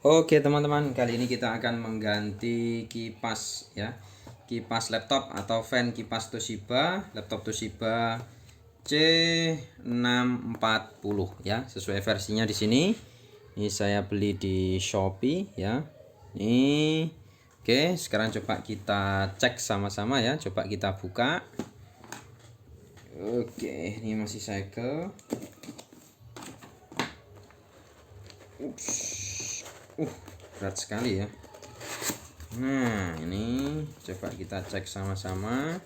Oke teman-teman, kali ini kita akan mengganti kipas ya. Kipas laptop atau fan kipas Toshiba, laptop Toshiba C640 ya, sesuai versinya di sini. Ini saya beli di Shopee ya. Ini oke, sekarang coba kita cek sama-sama ya. Coba kita buka. Oke, ini masih segel. Berat sekali ya. Nah, ini coba kita cek sama-sama.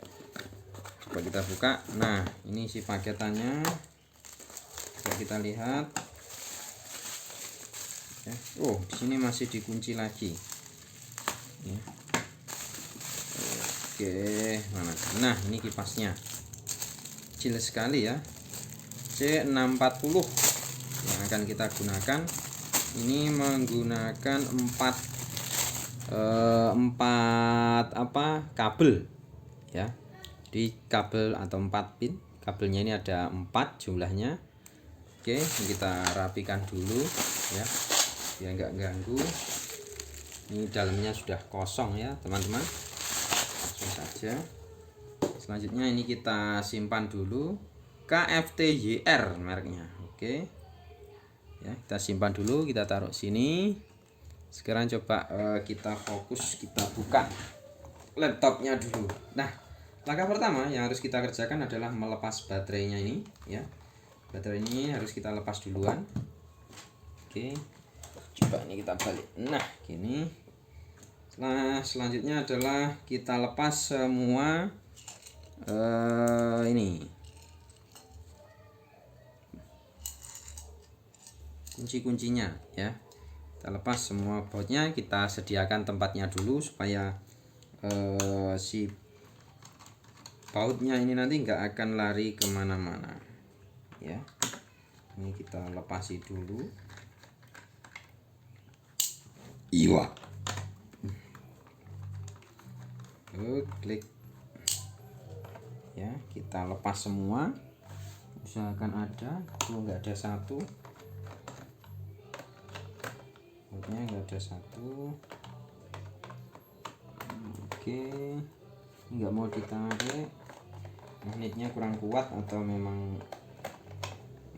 Coba kita buka. Nah, ini isi paketannya. Coba kita lihat. Ya. Oh, di sini masih dikunci lagi. Ya. Oke, mana? Nah, ini kipasnya. Kecil sekali ya. C640 yang akan kita gunakan. Ini menggunakan 4 kabel ya, di kabel atau 4 pin. Kabelnya ini ada 4 jumlahnya. Oke, kita rapikan dulu ya, biar nggak ganggu. Ini dalamnya sudah kosong ya teman-teman, langsung saja. Selanjutnya ini kita simpan dulu. KFTYR mereknya. Oke ya, kita simpan dulu, kita taruh sini. Sekarang coba kita fokus, kita buka laptopnya dulu. Nah, langkah pertama yang harus kita kerjakan adalah melepas baterainya ini ya. Baterai ini harus kita lepas duluan. Oke, coba ini kita balik. Nah, gini. Nah, selanjutnya adalah kita lepas semua ini kunci-kuncinya ya. Kita lepas semua bautnya, kita sediakan tempatnya dulu supaya si bautnya ini nanti nggak akan lari kemana-mana ya. Ini kita lepasi dulu. Iya. Klik ya, kita lepas semua, usahakan ada, kalau nggak ada satu, bautnya nggak ada satu. Oke, nggak mau ditarik, magnetnya kurang kuat atau memang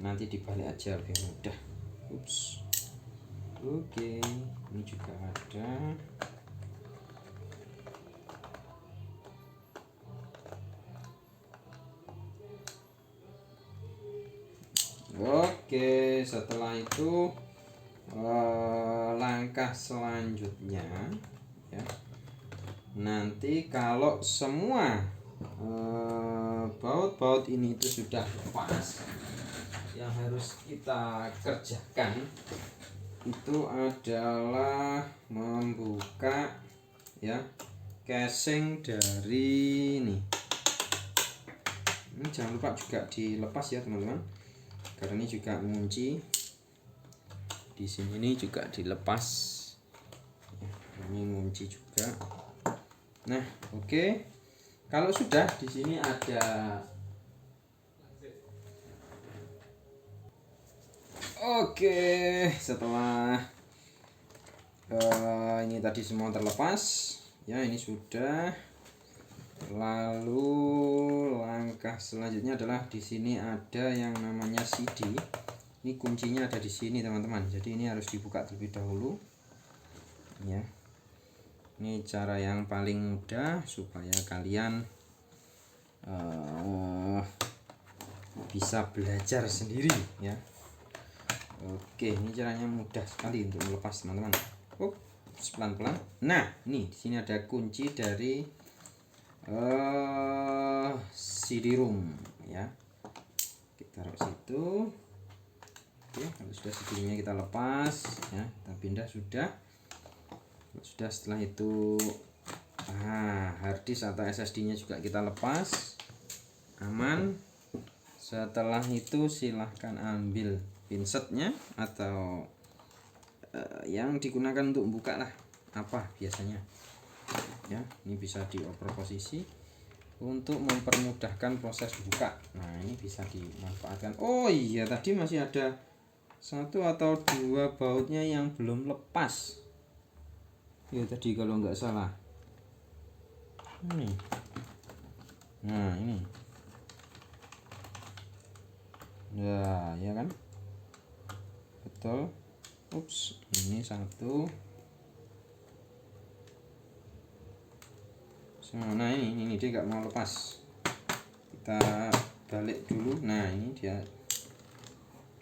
nanti dibalik aja lebih mudah. Ups. Oke, ini juga ada. Oke, setelah itu langkah selanjutnya ya, nanti kalau semua baut-baut ini itu sudah lepas, yang harus kita kerjakan itu adalah membuka ya casing dari ini. Ini jangan lupa juga dilepas ya teman-teman, karena ini juga mengunci. Di sini ini juga dilepas. Ini mengunci juga. Nah, oke. Kalau sudah di sini ada setelah ini tadi semua terlepas ya, ini sudah. Lalu langkah selanjutnya adalah di sini ada yang namanya CD. Ini kuncinya ada di sini teman-teman. Jadi ini harus dibuka terlebih dahulu ya. Ini cara yang paling mudah supaya kalian bisa belajar sendiri ya. Oke, ini caranya mudah sekali untuk melepas teman-teman. Pelan-pelan. Nah, ini di sini ada kunci dari CD-ROM ya. Kita taruh situ. Oke, kalau sudah CD-nya kita lepas ya, kita pindah sudah. Setelah itu harddisk atau SSD-nya juga kita lepas. Aman. Setelah itu silahkan ambil pinsetnya atau yang digunakan untuk buka lah, apa biasanya ya. Ini bisa dioper posisi untuk mempermudahkan proses buka. Nah, ini bisa dimanfaatkan. Oh iya, tadi masih ada satu atau dua bautnya yang belum lepas ya tadi kalau nggak salah ini. Nah ini ya kan, betul. Ups, ini satu. Nah ini dia nggak mau lepas, kita balik dulu. Nah ini dia,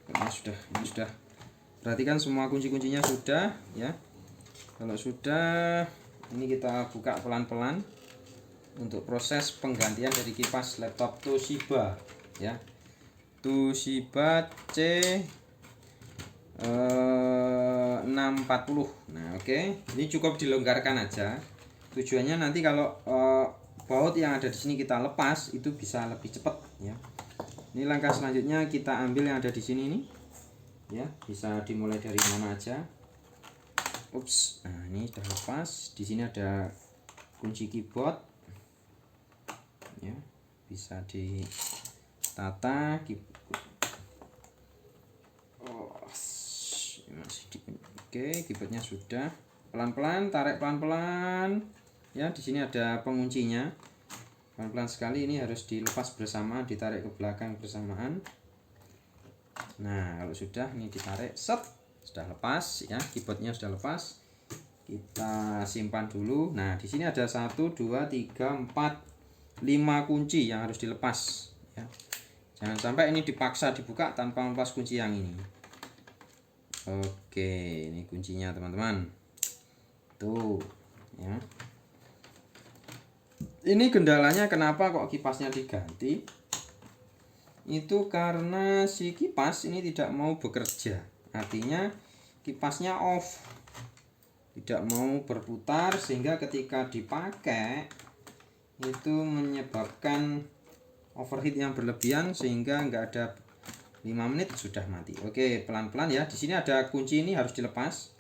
ini sudah. Perhatikan semua kunci-kuncinya sudah ya. Kalau sudah, ini kita buka pelan-pelan untuk proses penggantian dari kipas laptop Toshiba ya. Toshiba C 640. Nah oke, ini cukup dilonggarkan aja. Tujuannya nanti kalau baut yang ada di sini kita lepas itu bisa lebih cepat ya. Ini langkah selanjutnya kita ambil yang ada di sini nih ya, bisa dimulai dari mana aja. Ups, nah ini sudah lepas. Di sini ada kunci keyboard ya, bisa ditata. Oke, keyboardnya sudah. Pelan-pelan tarik, pelan-pelan ya. Di sini ada penguncinya, pelan-pelan sekali. Ini harus dilepas bersama, ditarik ke belakang bersamaan. Nah kalau sudah, ini ditarik, set, sudah lepas ya, keyboardnya sudah lepas. Kita simpan dulu. Nah di sini ada 1 2 3 4 5 kunci yang harus dilepas ya. Jangan sampai ini dipaksa dibuka tanpa melepas kunci yang ini. Oke, ini kuncinya teman-teman. Tuh ya. Ini kendalanya kenapa kok kipasnya diganti? Itu karena si kipas ini tidak mau bekerja. Artinya kipasnya off, tidak mau berputar, sehingga ketika dipakai itu menyebabkan overheat yang berlebihan sehingga nggak ada 5 menit sudah mati. Oke, pelan-pelan ya. Di sini ada kunci, ini harus dilepas.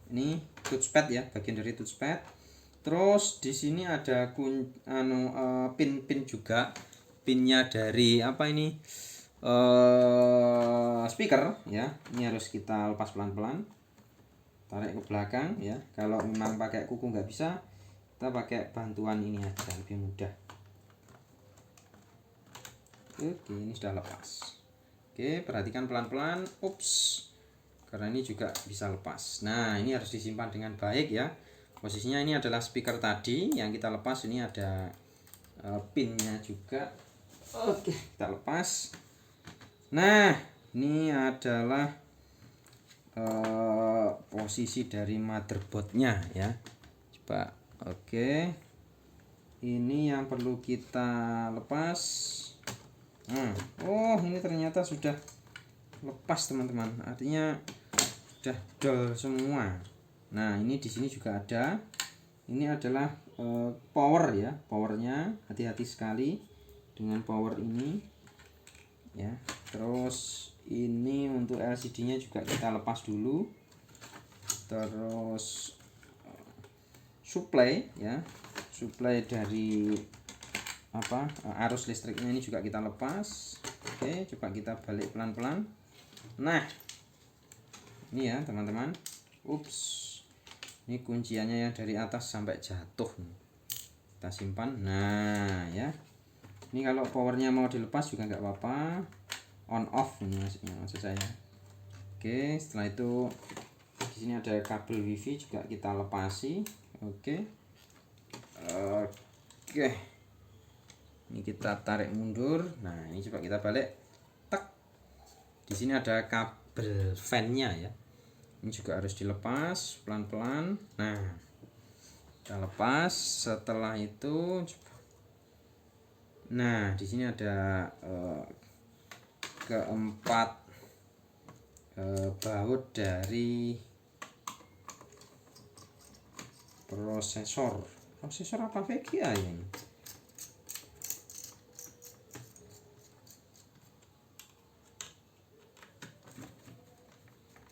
Ini touchpad ya, bagian dari touchpad. Terus di sini ada pin juga. Pinnya dari apa ini? Speaker ya. Ini harus kita lepas pelan-pelan. Tarik ke belakang ya. Kalau memang pakai kuku nggak bisa, kita pakai bantuan ini aja, lebih mudah. Oke, ini sudah lepas. Oke, perhatikan pelan-pelan. Ups, karena ini juga bisa lepas. Nah ini harus disimpan dengan baik ya. Posisinya ini adalah speaker tadi yang kita lepas. Ini ada pinnya juga. Oke, kita lepas. Nah ini adalah posisi dari motherboardnya ya. Coba, oke, ini yang perlu kita lepas. Oh ini ternyata sudah lepas teman-teman, artinya sudah dull semua. Nah ini di sini juga ada, ini adalah power ya, powernya hati-hati sekali dengan power ini ya. Terus ini untuk LCD nya juga kita lepas dulu. Terus supply ya, supply dari arus listriknya ini juga kita lepas. Oke, coba kita balik pelan-pelan. Nah ini ya teman-teman. Ups, ini kunciannya yang dari atas sampai jatuh, kita simpan. Nah ya, ini kalau powernya mau dilepas juga nggak apa-apa, on off ini maksud saya. Oke, setelah itu di sini ada kabel wifi juga kita lepasi. Oke, ini kita tarik mundur. Nah ini coba kita balik, tek. Di sini ada kabel fan-nya ya, ini juga harus dilepas pelan-pelan. Nah kita lepas. Setelah itu nah di sini ada keempat baut dari prosesor apa VGA ini.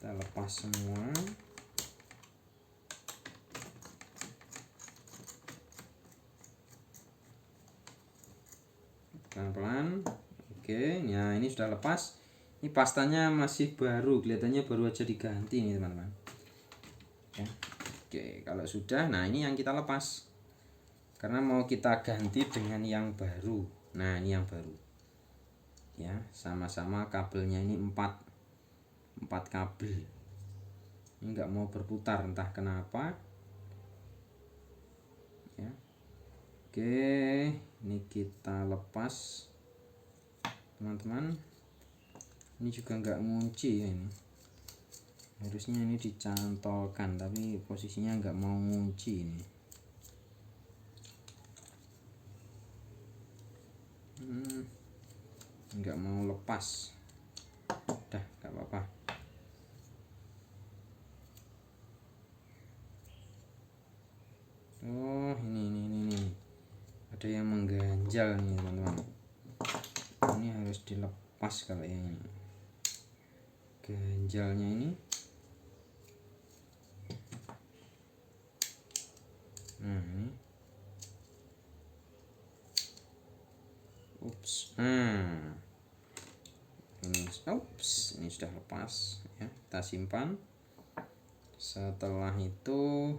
Kita lepas semua. Pelan-pelan. Oke, ya ini sudah lepas. Ini pastanya masih baru, kelihatannya baru aja diganti nih teman-teman ya. Oke, kalau sudah, nah ini yang kita lepas karena mau kita ganti dengan yang baru. Nah ini yang baru ya, sama-sama kabelnya ini 4 kabel. Ini nggak mau berputar entah kenapa ya. Oke, ini kita lepas teman-teman. Ini juga nggak ngunci ya, ini harusnya ini dicantolkan tapi posisinya nggak mau ngunci ini. Nggak mau lepas, udah nggak apa-apa. Oh ini ada yang mengganjal nih teman-teman, ini harus dilepas kalau yang ganjalnya ini. Nah ini, ups, ini, ups, ini sudah lepas ya, kita simpan. Setelah itu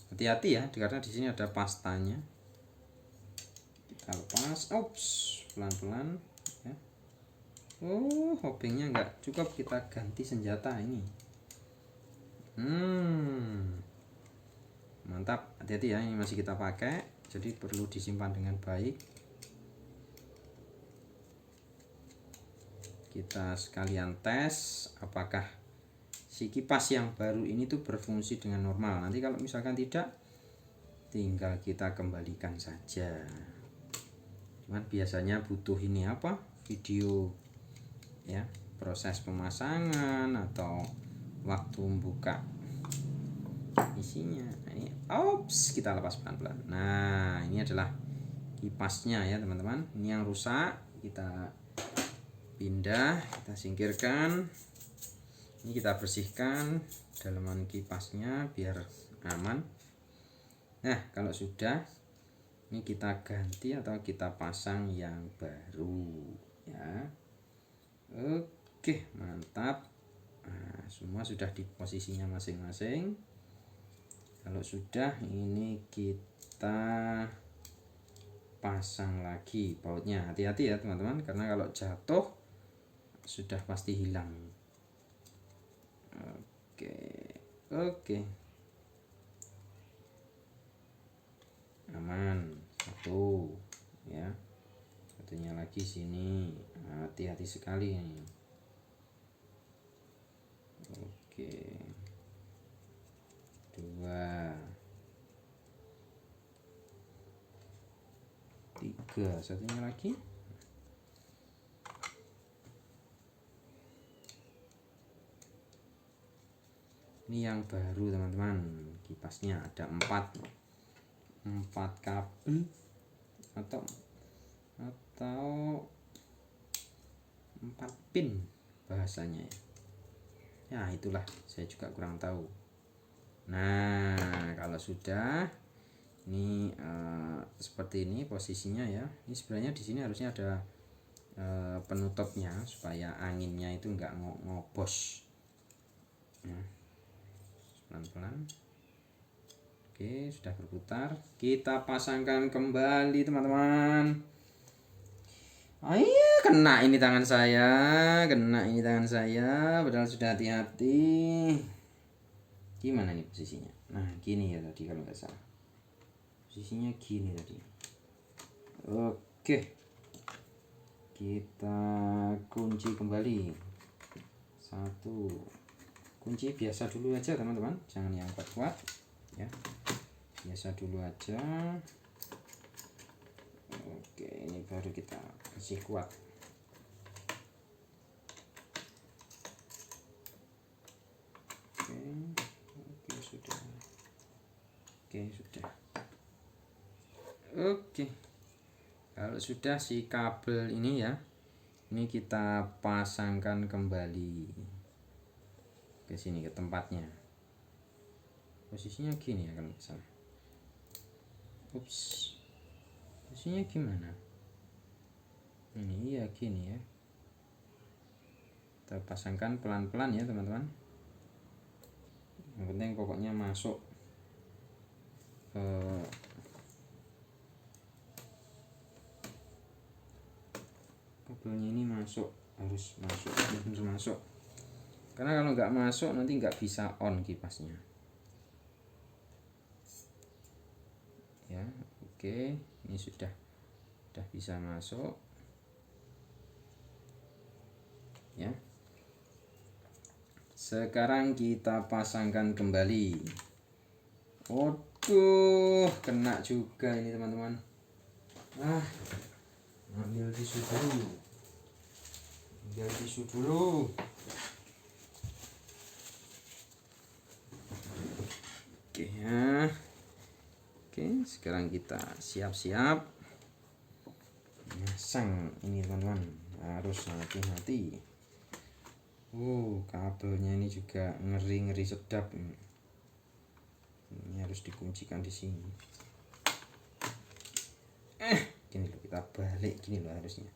hati-hati ya, karena di sini ada pastanya. Kita lepas, ups, pelan-pelan ya. Oh, obengnya nggak cukup, kita ganti senjata ini. Mantap, hati-hati ya, ini masih kita pakai, jadi perlu disimpan dengan baik. Kita sekalian tes apakah si kipas yang baru ini tuh berfungsi dengan normal. Nanti kalau misalkan tidak, tinggal kita kembalikan saja. Cuman biasanya butuh ini apa, video ya, proses pemasangan atau waktu buka isinya. Nah, ini ops, kita lepas pelan-pelan. Nah ini adalah kipasnya ya teman-teman. Ini yang rusak, kita pindah, kita singkirkan. Ini kita bersihkan dalaman kipasnya biar aman. Nah kalau sudah, ini kita ganti atau kita pasang yang baru ya. Oke, mantap. Nah, semua sudah di posisinya masing-masing. Kalau sudah, ini kita pasang lagi bautnya. Hati-hati ya teman-teman, karena kalau jatuh sudah pasti hilang. Oke, aman. Satu ya, satunya lagi sini. Hati-hati sekali ini. Oke, 2, 3, satunya lagi. Ini yang baru teman-teman, kipasnya ada 4 kabel atau 4 pin bahasanya ya, itulah, saya juga kurang tahu. Nah kalau sudah, ini seperti ini posisinya ya. Ini sebenarnya di sini harusnya ada penutupnya supaya anginnya itu enggak ngobos ya. Pelan-pelan. Oke, sudah berputar, kita pasangkan kembali teman-teman. Iya, kena ini tangan saya, padahal sudah hati-hati. Gimana nih posisinya? Nah gini ya tadi kalau nggak salah, posisinya gini tadi. Oke, kita kunci kembali. 1, kunci biasa dulu aja teman-teman, jangan yang kuat-kuat ya, biasa dulu aja. Oke, ini baru kita kasih kuat. Oke, sudah. Oke, kalau sudah, si kabel ini ya, ini kita pasangkan kembali ke sini, ke tempatnya. Posisinya gini ya kalau nggak salah. Ups, posisinya gimana ini ya, gini ya. Kita pasangkan pelan-pelan ya teman-teman. Yang penting pokoknya masuk ke kabelnya, ini harus masuk, karena kalau nggak masuk nanti nggak bisa on kipasnya ya. Oke, ini sudah bisa masuk ya. Sekarang kita pasangkan kembali. Waduh, kena juga ini teman-teman. Ambil tisu dulu. Oke ya. Oke, sekarang kita siap-siap masang ini teman-teman. Harus hati-hati. Kabelnya ini juga ngeri sedap. Ini harus dikuncikan di sini. Gini loh, kita balik gini loh harusnya.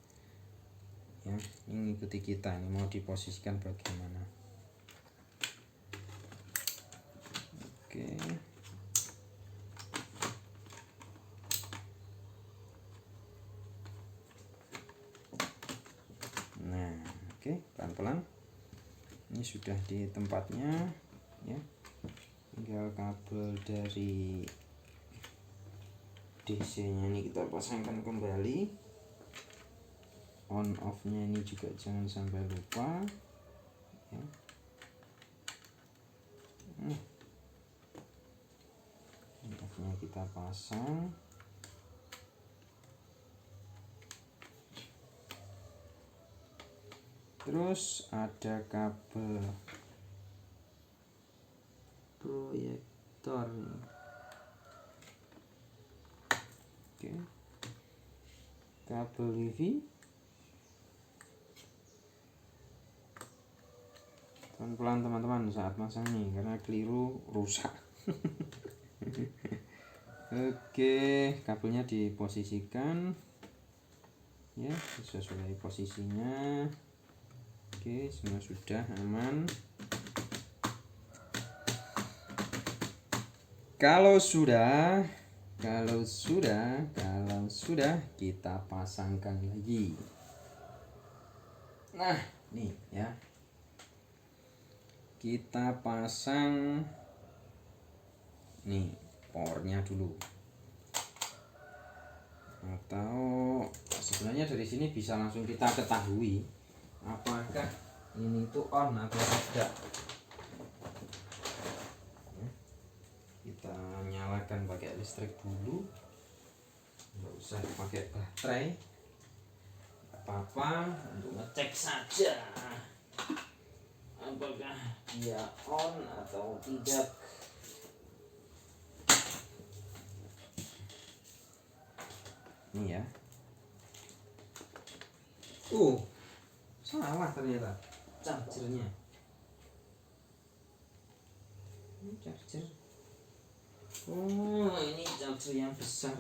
Ya, ini ikuti kita, ini mau diposisikan bagaimana. Oke. Nah, oke, pelan-pelan. Ini sudah di tempatnya ya. Tinggal kabel dari DC nya ini kita pasangkan kembali. On off nya ini juga jangan sampai lupa ya. On off nya kita pasang. Terus ada kabel proyektor. Oke. Kabel wifi. Pelan-pelan teman-teman saat masang nih, karena keliru rusak. Oke, kabelnya diposisikan ya sesuai posisinya. Oke, semua sudah aman. Kalau sudah kita pasangkan lagi. Nah, nih ya. Kita pasang nih powernya dulu. Atau sebenarnya dari sini bisa langsung kita ketahui apakah ini tuh on atau tidak. Kita nyalakan pakai listrik dulu, nggak usah pakai baterai, nggak apa-apa, untuk ngecek saja apakah dia on atau tidak. Ini ya. Salah ternyata chargernya. Ini charger. Ini charger yang besar.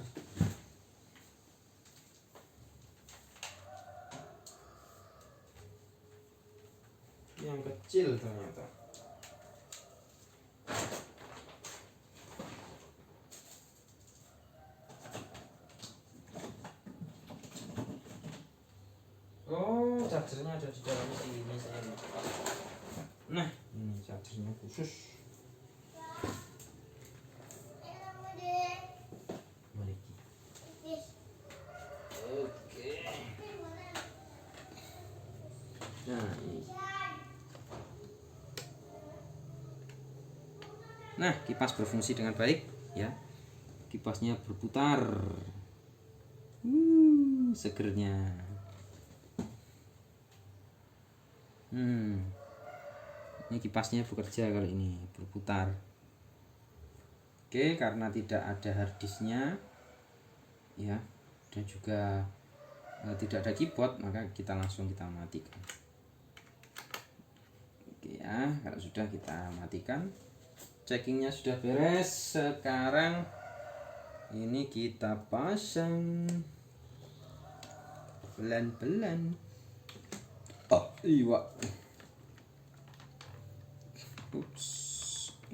Yang kecil ternyata. Chargernya ada di dalam sini saya. Nah, ini chargernya khusus. Oke. Nah, ini. Nah, kipas berfungsi dengan baik ya. Kipasnya berputar. Segernya. Ini kipasnya bekerja kalau ini berputar. Oke, karena tidak ada harddisknya ya, dan juga tidak ada keyboard, maka kita langsung matikan. Oke ya, kalau sudah kita matikan, checkingnya sudah beres. Sekarang ini kita pasang pelan-pelan. Iya. Ups,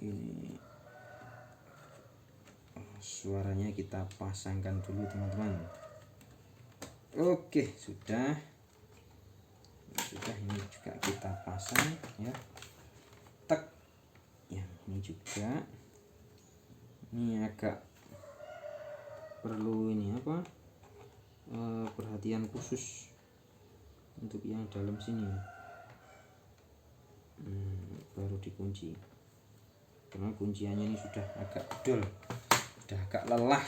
ini suaranya kita pasangkan dulu teman-teman. Oke, sudah ini juga kita pasang ya. Tek, yang ini juga, ini agak perlu ini apa, perhatian khusus untuk yang dalam sini. Baru dikunci, karena kunciannya ini sudah agak dol, sudah agak lelah.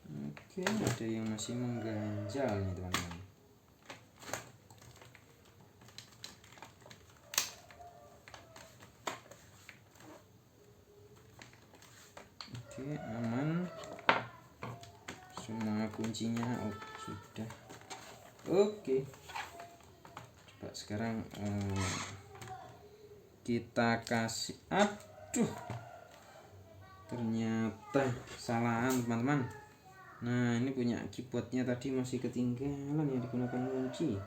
Oke, ada yang masih mengganjal nih teman-teman. Oke, aman. Semua kuncinya sudah. Oke. Coba sekarang kita kasih. Aduh. Ternyata salahan teman-teman. Nah, ini punya keyboardnya tadi masih ketinggalan yang digunakan kunci.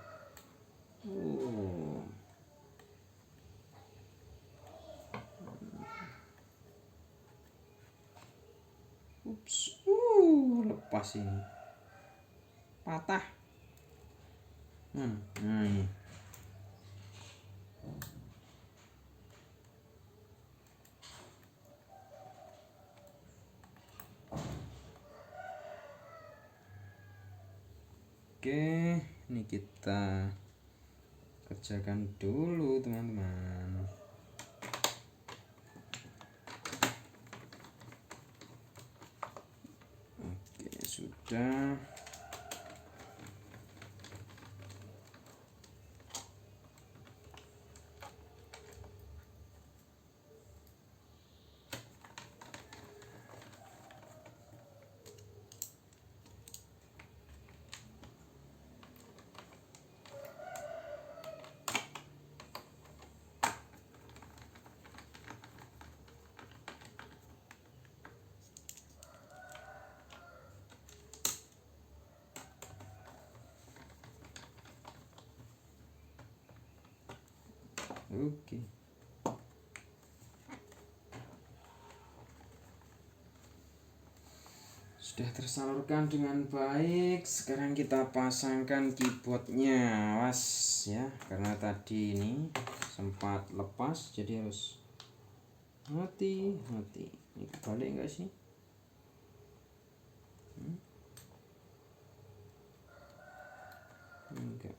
Ups, lepas ini, patah. Nah ini. Oke, ini kita kerjakan dulu teman-teman. Oke, sudah. Oke. Sudah tersalurkan dengan baik. Sekarang kita pasangkan keyboardnya, was ya, karena tadi ini sempat lepas, jadi harus hati-hati. Ini kebalik enggak sih? Enggak.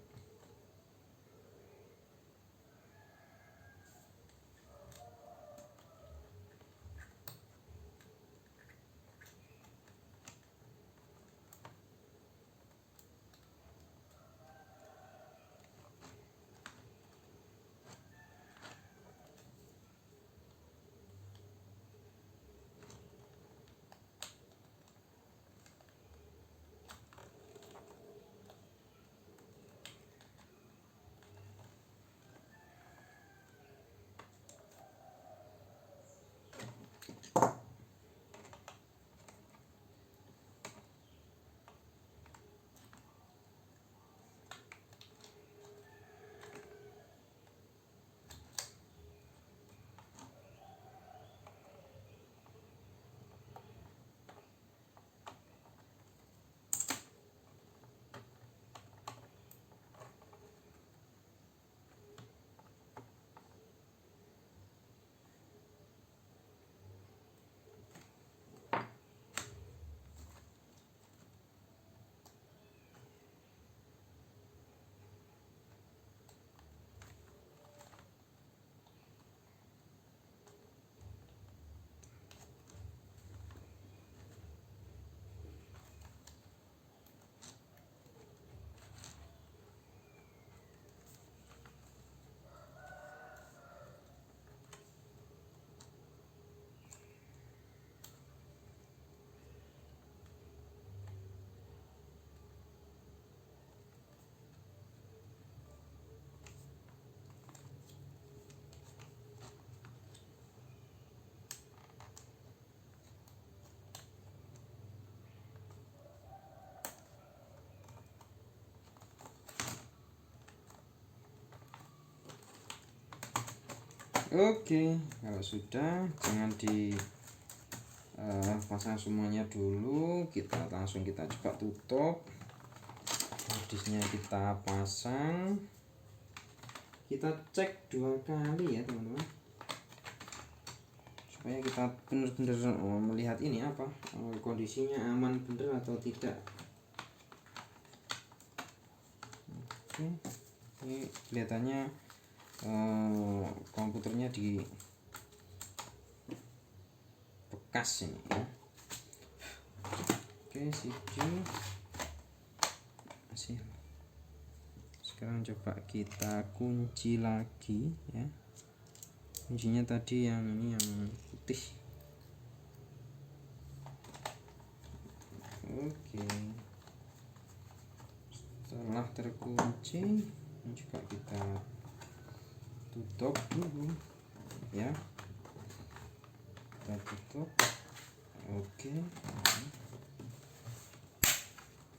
Oke, kalau sudah jangan di pasang semuanya dulu, kita langsung coba tutup. Harddisknya kita pasang, kita cek 2 kali ya teman-teman, supaya kita benar-benar melihat ini apa kondisinya aman bener atau tidak. Oke, ini kelihatannya komputernya di bekas ini ya. Oke, CD masih. Sekarang coba kita kunci lagi ya. Kuncinya tadi yang ini, yang putih. Oke, setelah terkunci ini juga kita tutup dulu ya, kita tutup. Oke,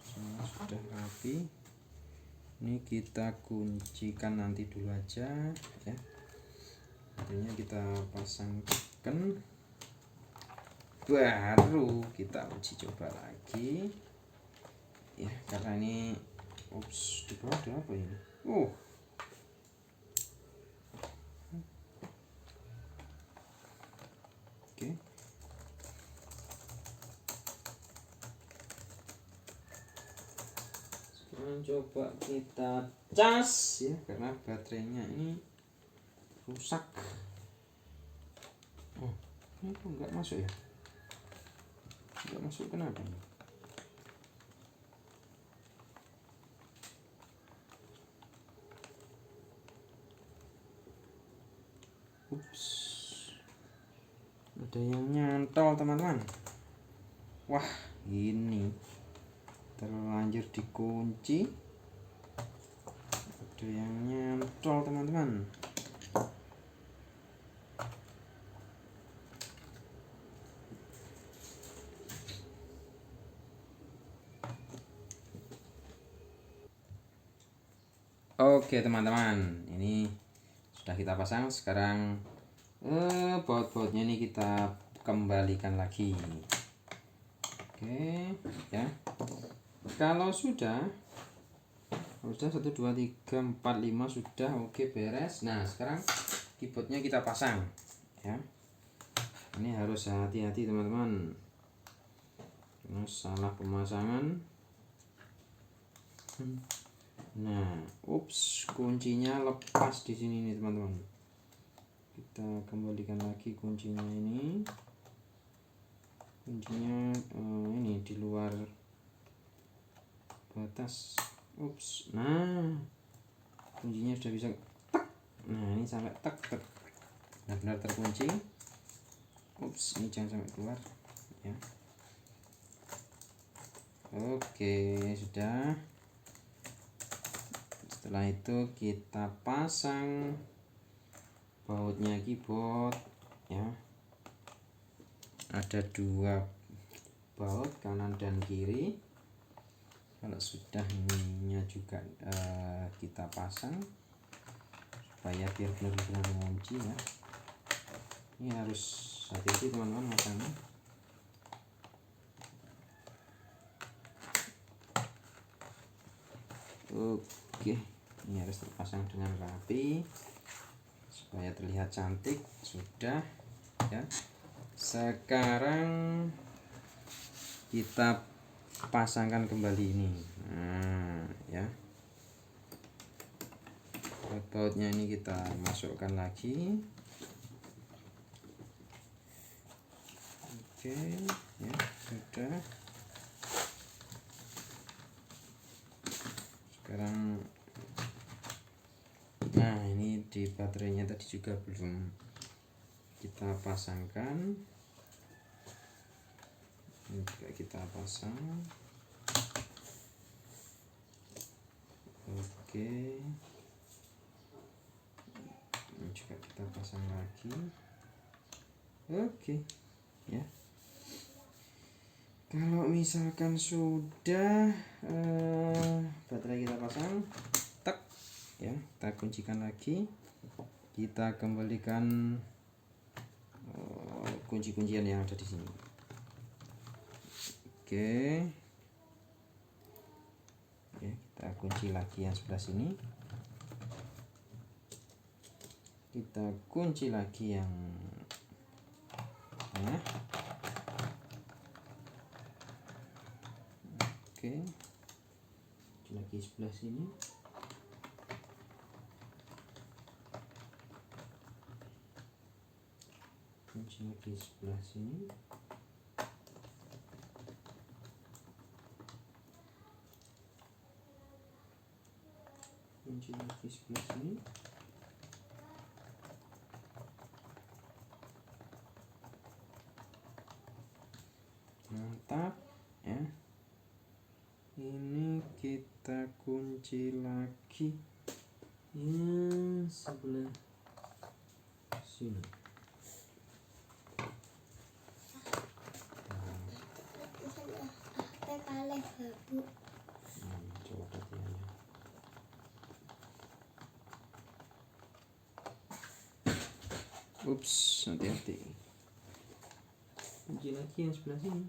semua sudah rapi. Ini kita kuncikan nanti dulu aja ya, akhirnya kita pasangkan, baru kita uji coba lagi ya, karena ini di bawah ada apa ini. Oke, sekarang coba kita cas ya, karena baterainya ini rusak. Ini kok nggak masuk ya, nggak masuk, kenapa ini? Ada yang nyantol teman-teman. Wah, ini terlanjur dikunci, ada yang nyantol teman-teman. Oke teman-teman, ini sudah kita pasang. Sekarang baut-bautnya ini kita kembalikan lagi. Oke ya, kalau sudah 1 2 3 4 5 sudah oke, beres. Nah sekarang keyboardnya kita pasang ya. Ini harus hati-hati teman-teman, karena salah pemasangan. Nah, kuncinya lepas di sini nih teman-teman. Kita kembalikan lagi kuncinya ini. Kuncinya ini di luar batas. Nah, kuncinya sudah bisa tek. Nah, ini sampai tek, benar-benar terkunci. Ini jangan sampai keluar ya. Oke, sudah. Setelah itu kita pasang bautnya keyboard ya. Ada 2 baut, kanan dan kiri. Kalau sudah ininya juga kita pasang supaya biar benar-benar mengunci ya. Ini harus hati-hati teman-teman masangnya. Oke, ini harus terpasang dengan rapi supaya terlihat cantik. Sudah ya. Sekarang kita pasangkan kembali ini. Nah ya, baut-bautnya ini kita masukkan lagi. Oke ya, sudah. Sekarang nah ini di baterainya tadi juga belum kita pasangkan. Ini juga kita pasang. Oke, ini juga kita pasang lagi. Oke ya, kalau misalkan sudah baterai kita pasang, tek ya, kita kuncikan lagi kita kembalikan kunci-kuncian yang ada di sini. Oke. Ya, kita kunci lagi yang sebelah sini. Kita kunci lagi yang tengah. Oke. Kunci lagi sebelah sini. Kunci lagi sebelah sini. Kunci lagi sebelah sini. Mantap ya. Ini kita kunci lagi yang sebelah sini. Coba perhatiannya. Ups, hati-hati. Kunci lagi yang sebelah sini.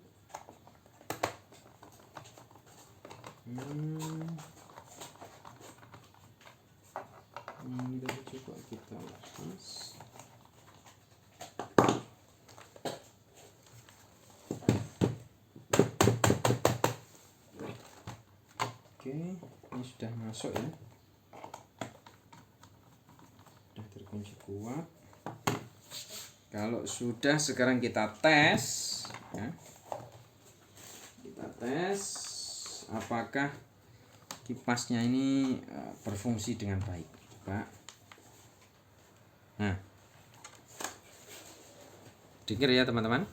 Ini tadi coba kita lepas. Oke, ini sudah masuk ya. Sudah terkunci kuat. Kalau sudah, sekarang kita tes ya. Kita tes apakah kipasnya ini berfungsi dengan baik, Pak. Nah, dengar ya teman-teman.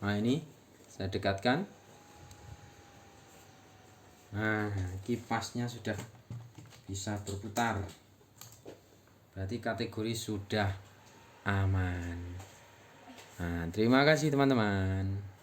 Nah, ini saya dekatkan. Nah, kipasnya sudah bisa berputar. Berarti kategori sudah aman. Nah, terima kasih teman-teman.